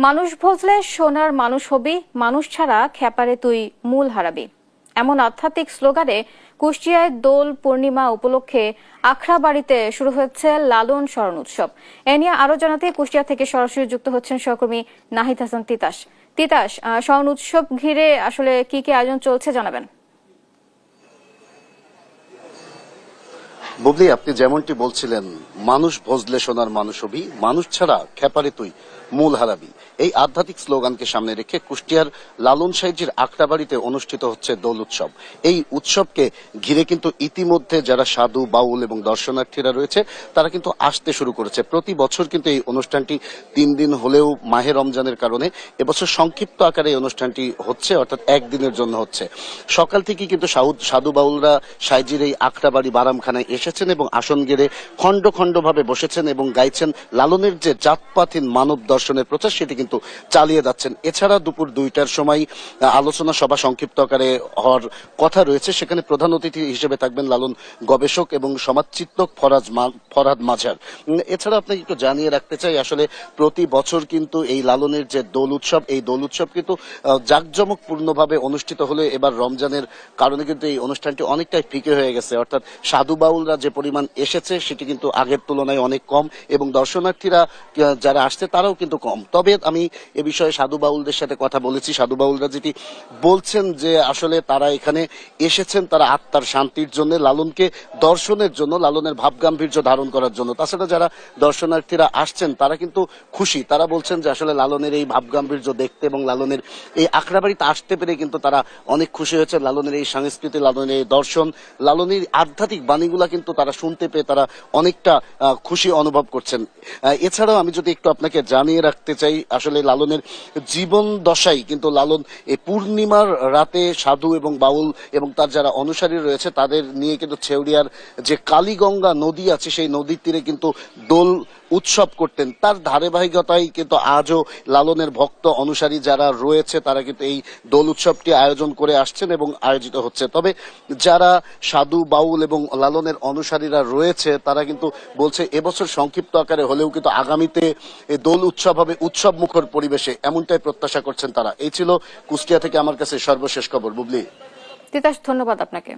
মানুষ ভজলে সোনার মানুষ হবি, মানুষ ছাড়া খেপারে তুই মূল হারাবি, এমন আধ্যাত্মিক স্লোগানে কুষ্টিয়ায় দোল পূর্ণিমা উপলক্ষে আখড়াবাড়িতে শুরু হয়েছে লালন স্মরণ উৎসব। এ নিয়ে আরো জানাতে কুষ্টিয়া থেকে সরাসরি যুক্ত হচ্ছেন সহকর্মী নাহিদ হাসান তিতাস। স্মরণ উৎসব ঘিরে আসলে কি কি আয়োজন চলছে জানাবেন। বুবলি, আপনি যেমনটি বলছিলেন, মানুষ ভজলে সোনার মানুষ হবি, মানুষ ছাড়া খেপারে তুই মূল হারাবি, এই আধ্যাত্মিক স্লোগানকে সামনে রেখে কুষ্টিয়ার লালন সাইজির আখড়াবাড়িতে অনুষ্ঠিত হচ্ছে দোল উৎসব। এই উৎসবকে ঘিরে কিন্তু ইতিমধ্যে যারা সাধু, বাউল এবং দর্শনার্থীরা রয়েছে তারা কিন্তু আসতে শুরু করেছে। প্রতি বছর কিন্তু এই অনুষ্ঠানটি 3 দিন হলেও মাহে রমজানের কারণে এবছর সংক্ষিপ্ত আকারে এই অনুষ্ঠানটি হচ্ছে, অর্থাৎ একদিনের জন্য হচ্ছে। সকাল থেকে কিন্তু সাধু বাউলরা সাইজির এই আখড়াবাড়ি বারামখানায় এসেছেন এবং আসন গেড়ে খণ্ড খণ্ড ভাবে বসেছেন এবং গাইছেন লালনের যে জাতপাতহীন মানব দর্শনের প্রচার, সেটি কিন্তু চালিয়ে যাচ্ছেন। এছাড়া দুপুর 2টার সময় আলোচনা সভা সংক্ষিপ্ত আকারে হওয়ার কথা রয়েছে। সেখানে প্রধান অতিথি হিসেবে থাকবেন লালন গবেষক এবং সমাজচিন্তক ফরহাদ মাঝার। এছাড়া আপনাকে একটু জানিয়ে রাখতে চাই, আসলে প্রতি বছর কিন্তু এই লালনের যে দোল উৎসব, এই দোল উৎসব কিন্তু জাঁকজমকপূর্ণভাবে অনুষ্ঠিত হলে এবার রমজানের কারণে কিন্তু এই অনুষ্ঠানটি অনেকটাই ফিকে হয়ে গেছে। অর্থাৎ সাধু বাউলরা যে পরিমাণ এসেছে সেটি কিন্তু আগের তুলনায় অনেক কম এবং দর্শনার্থীরা যারা আসছে তারাও কিন্তু কম। তবে আমি এ বিষয়ে সাধু বাউলদের সাথে কথা বলেছি। সাধু বাউলরা যেটি বলছেন যে আসলে তারা এখানে এসেছেন তারা আত্মার শান্তির জন্য, লালনকে দর্শনের জন্য, লালনের ভাবগাম্ভীর্য ধারণ করার জন্য। তাছাড়া যারা দর্শনার্থীরা আসছেন তারা কিন্তু খুশি। তারা বলছেন যে আসলে লালনের এই ভাবগাম্ভীর্য দেখতে এবং লালনের এই আখড়াবাড়িতে আসতে পেরে কিন্তু তারা অনেক খুশি হয়েছে। লালনের এই সংস্কৃতি, লালনের এই দর্শন, লালনের আধ্যাত্মিক বাণীগুলা কিন্তু তারা শুনতে পেয়ে তারা অনেকটা খুশি অনুভব করছেন। এছাড়াও আমি যদি একটু আপনাকে জানিয়ে রাখতে চাই, আসলে লালনের জীবন দশাই কিন্তু লালন এই পূর্ণিমার রাতে সাধু এবং বাউল এবং তার যারা অনুসারী রয়েছে তাদের নিয়ে কিন্তু ছেউড়িয়ার যে কালীগঙ্গা নদী আছে সেই নদীর তীরে কিন্তু দোল উৎসব করতেন। তার ধারাবাহিকতায় কিন্তু আজও লালনের ভক্ত অনুসারী যারা রয়েছে তারা কিন্তু এই দোল উৎসবটি আয়োজন করে আসছেন এবং আয়োজিত হচ্ছে। তবে যারা সাধু, বাউল এবং লালনের অনুসারীরা রয়েছে তারা কিন্তু বলছে এবছর সংক্ষিপ্ত আকারে হলেও কিন্তু আগামীতে এই দোল উৎসব হবে উৎসব মুখর পরিবেশে, এমনটাই প্রত্যাশা করছেন তারা। এই ছিল কুষ্টিয়া থেকে আমার কাছে সর্বশেষ খবর। বুবলি, তিতাস, ধন্যবাদ আপনাকে।